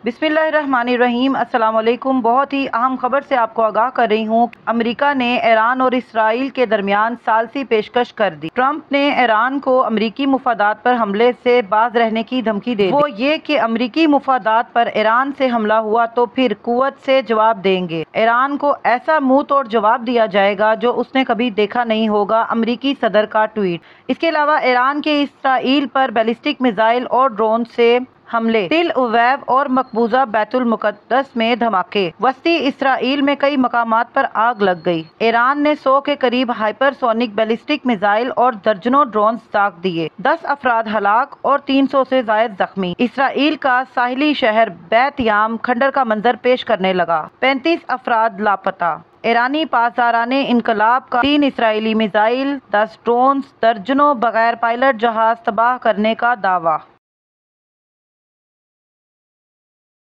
बिस्मिल्लाहिर्रहमानिर्रहीम। अस्सलाम वालेकुम। बहुत ही अहम खबर से आपको आगाह कर रही हूँ। अमेरिका ने ईरान और इसराइल के दरमियान सालसी पेशकश कर दी। ट्रंप ने ईरान को अमेरिकी मुफादात पर हमले से बाज रहने की धमकी दे दी। वो ये कि अमेरिकी मुफादात पर ईरान से हमला हुआ तो फिर कुव्वत से जवाब देंगे। ईरान को ऐसा मुंह तोड़ जवाब दिया जाएगा जो उसने कभी देखा नहीं होगा। अमेरिकी सदर का ट्वीट। इसके अलावा ईरान के इसराइल पर बैलिस्टिक मिसाइल और ड्रोन से हमले, तिल अवीव और मकबूजा बैतुल मुकद्दस में धमाके, वस्ती इसराइल में कई मकामात पर आग लग गई। ईरान ने 100 के करीब हाइपरसोनिक बैलिस्टिक मिसाइल और दर्जनों ड्रोन दाग दिए। 10 अफराद हलाक और 300 से ज्यादा जख्मी। इसराइल का साहिली शहर बैत याम खंडर का मंजर पेश करने लगा। 35 अफराद लापता। ईरानी पासदाराने इनकलाब का 3 इसराइली मिसाइल, 10 ड्रोन, दर्जनों बगैर पायलट जहाज तबाह करने का दावा।